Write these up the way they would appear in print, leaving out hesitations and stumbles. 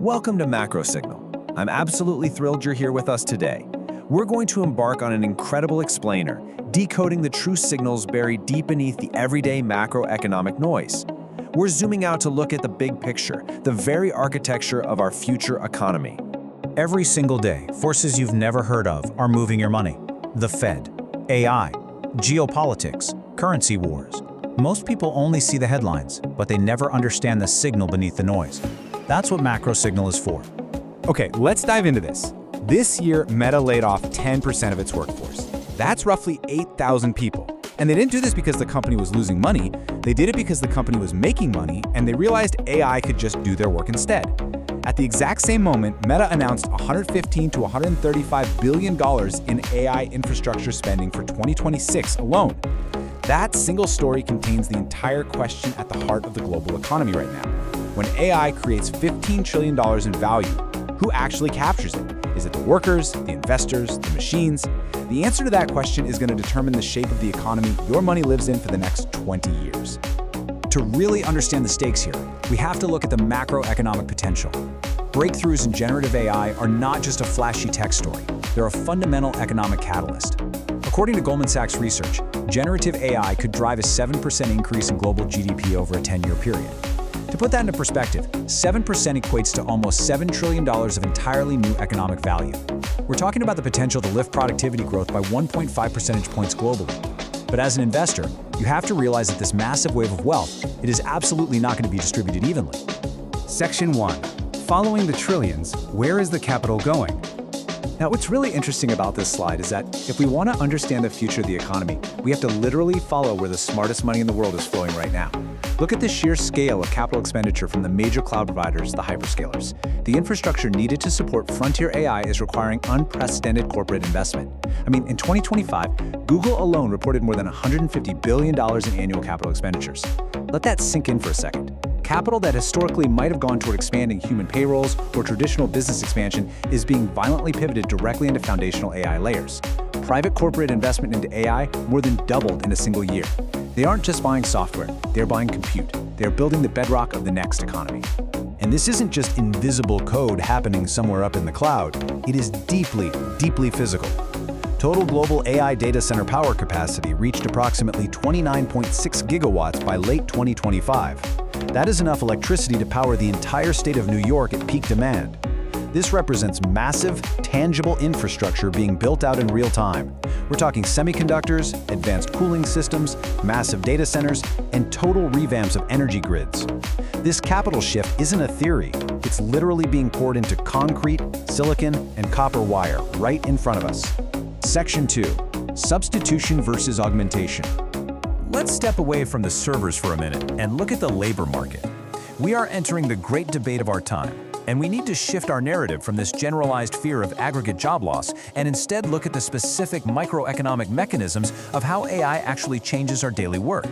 Welcome to MacroSignal. I'm absolutely thrilled you're here with us today. We're going to embark on an incredible explainer, decoding the true signals buried deep beneath the everyday macroeconomic noise. We're zooming out to look at the big picture, the very architecture of our future economy. Every single day, forces you've never heard of are moving your money. The Fed, AI, geopolitics, currency wars. Most people only see the headlines, but they never understand the signal beneath the noise. That's what MacroSignal is for. Okay, let's dive into this. This year, Meta laid off 10% of its workforce. That's roughly 8,000 people. And they didn't do this because the company was losing money. They did it because the company was making money, and they realized AI could just do their work instead. At the exact same moment, Meta announced $115 to $135 billion in AI infrastructure spending for 2026 alone. That single story contains the entire question at the heart of the global economy right now. When AI creates $15 trillion in value, who actually captures it? Is it the workers, the investors, the machines? The answer to that question is going to determine the shape of the economy your money lives in for the next 20 years. To really understand the stakes here, we have to look at the macroeconomic potential. Breakthroughs in generative AI are not just a flashy tech story. They're a fundamental economic catalyst. According to Goldman Sachs research, generative AI could drive a 7% increase in global GDP over a 10-year period. To put that into perspective, 7% equates to almost $7 trillion of entirely new economic value. We're talking about the potential to lift productivity growth by 1.5 percentage points globally. But as an investor, you have to realize that this massive wave of wealth, it is absolutely not going to be distributed evenly. Section 1. Following the trillions, where is the capital going? Now, what's really interesting about this slide is that if we want to understand the future of the economy, we have to literally follow where the smartest money in the world is flowing right now. Look at the sheer scale of capital expenditure from the major cloud providers, the hyperscalers. The infrastructure needed to support frontier AI is requiring unprecedented corporate investment. I mean, in 2025, Google alone reported more than $150 billion in annual capital expenditures. Let that sink in for a second. Capital that historically might have gone toward expanding human payrolls or traditional business expansion is being violently pivoted directly into foundational AI layers. Private corporate investment into AI more than doubled in a single year. They aren't just buying software, they're buying compute. They're building the bedrock of the next economy. And this isn't just invisible code happening somewhere up in the cloud. It is deeply, deeply physical. Total global AI data center power capacity reached approximately 29.6 gigawatts by late 2025. That is enough electricity to power the entire state of New York at peak demand. This represents massive, tangible infrastructure being built out in real time. We're talking semiconductors, advanced cooling systems, massive data centers, and total revamps of energy grids. This capital shift isn't a theory. It's literally being poured into concrete, silicon, and copper wire right in front of us. Section 2. Substitution versus augmentation. Let's step away from the servers for a minute and look at the labor market. We are entering the great debate of our time, and we need to shift our narrative from this generalized fear of aggregate job loss and instead look at the specific microeconomic mechanisms of how AI actually changes our daily work.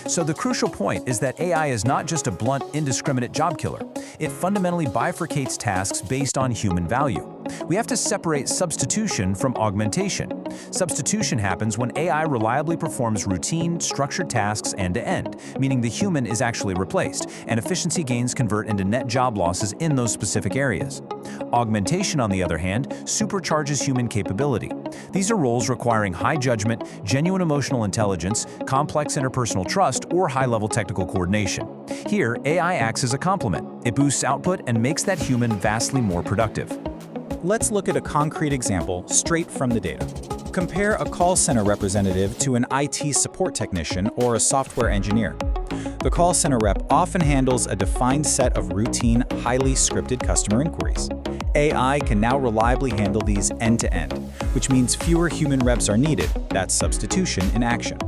So the crucial point is that AI is not just a blunt, indiscriminate job killer. It fundamentally bifurcates tasks based on human value. We have to separate substitution from augmentation. Substitution happens when AI reliably performs routine, structured tasks end-to-end, meaning the human is actually replaced, and efficiency gains convert into net job losses in those specific areas. Augmentation, on the other hand, supercharges human capability. These are roles requiring high judgment, genuine emotional intelligence, complex interpersonal trust, or high-level technical coordination. Here, AI acts as a complement. It boosts output and makes that human vastly more productive. Let's look at a concrete example straight from the data. Compare a call center representative to an IT support technician or a software engineer. The call center rep often handles a defined set of routine, highly scripted customer inquiries. AI can now reliably handle these end-to-end, which means fewer human reps are needed. That's substitution in action.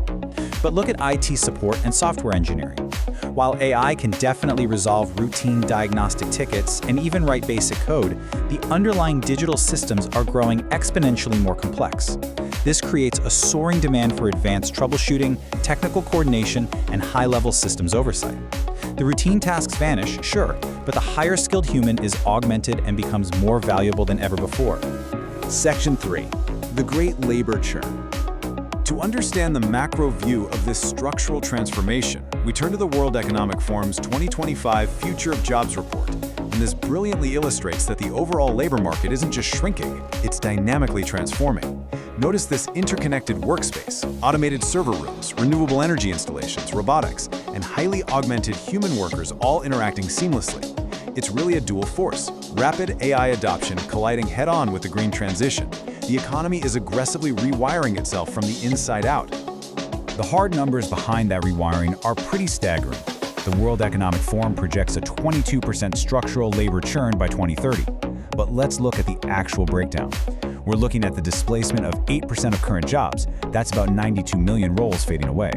But look at IT support and software engineering. While AI can definitely resolve routine diagnostic tickets and even write basic code, the underlying digital systems are growing exponentially more complex. This creates a soaring demand for advanced troubleshooting, technical coordination, and high-level systems oversight. The routine tasks vanish, sure, but the higher-skilled human is augmented and becomes more valuable than ever before. Section 3. The Great Labor Churn. To understand the macro view of this structural transformation, we turn to the World Economic Forum's 2025 Future of Jobs report, and this brilliantly illustrates that the overall labor market isn't just shrinking, it's dynamically transforming. Notice this interconnected workspace, automated server rooms, renewable energy installations, robotics, and highly augmented human workers all interacting seamlessly. It's really a dual force, rapid AI adoption colliding head-on with the green transition. The economy is aggressively rewiring itself from the inside out. The hard numbers behind that rewiring are pretty staggering. The World Economic Forum projects a 22% structural labor churn by 2030. But let's look at the actual breakdown. We're looking at the displacement of 8% of current jobs. That's about 92 million roles fading away.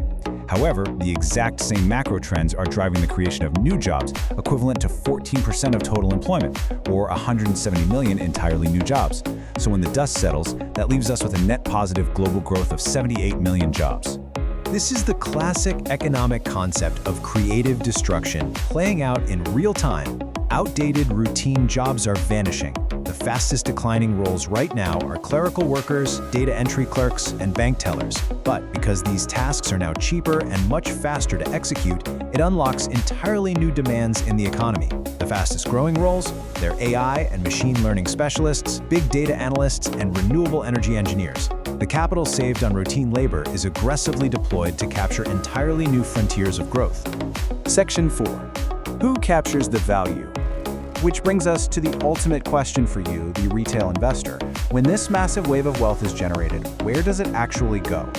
However, the exact same macro trends are driving the creation of new jobs, equivalent to 14% of total employment, or 170 million entirely new jobs. So when the dust settles, that leaves us with a net positive global growth of 78 million jobs. This is the classic economic concept of creative destruction playing out in real time. Outdated routine jobs are vanishing. The fastest declining roles right now are clerical workers, data entry clerks, and bank tellers. But because these tasks are now cheaper and much faster to execute, it unlocks entirely new demands in the economy. The fastest growing roles, they're AI and machine learning specialists, big data analysts, and renewable energy engineers. The capital saved on routine labor is aggressively deployed to capture entirely new frontiers of growth. Section 4. Who captures the value? Which brings us to the ultimate question for you, the retail investor. When this massive wave of wealth is generated, where does it actually go?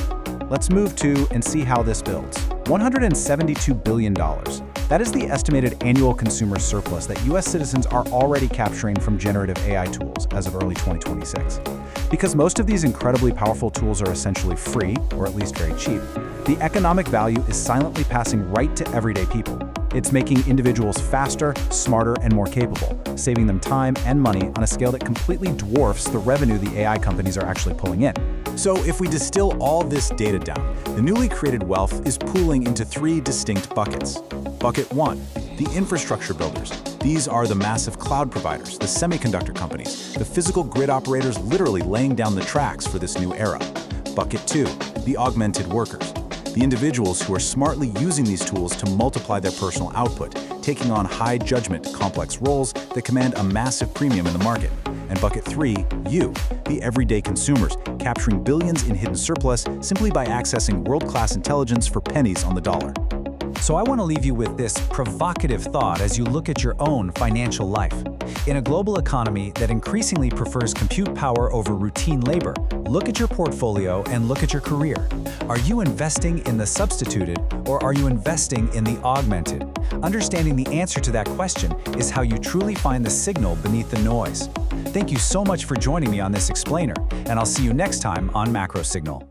Let's move to and see how this builds. $172 billion. That is the estimated annual consumer surplus that US citizens are already capturing from generative AI tools as of early 2026. Because most of these incredibly powerful tools are essentially free, or at least very cheap, the economic value is silently passing right to everyday people. It's making individuals faster, smarter, and more capable, saving them time and money on a scale that completely dwarfs the revenue the AI companies are actually pulling in. So if we distill all this data down, the newly created wealth is pooling into 3 distinct buckets. Bucket 1, the infrastructure builders. These are the massive cloud providers, the semiconductor companies, the physical grid operators literally laying down the tracks for this new era. Bucket 2, the augmented workers. The individuals who are smartly using these tools to multiply their personal output, taking on high judgment, complex roles that command a massive premium in the market. And bucket 3, you, the everyday consumers, capturing billions in hidden surplus simply by accessing world-class intelligence for pennies on the dollar. So I want to leave you with this provocative thought as you look at your own financial life. In a global economy that increasingly prefers compute power over routine labor, look at your portfolio and look at your career. Are you investing in the substituted or are you investing in the augmented? Understanding the answer to that question is how you truly find the signal beneath the noise. Thank you so much for joining me on this explainer, and I'll see you next time on MacroSignal.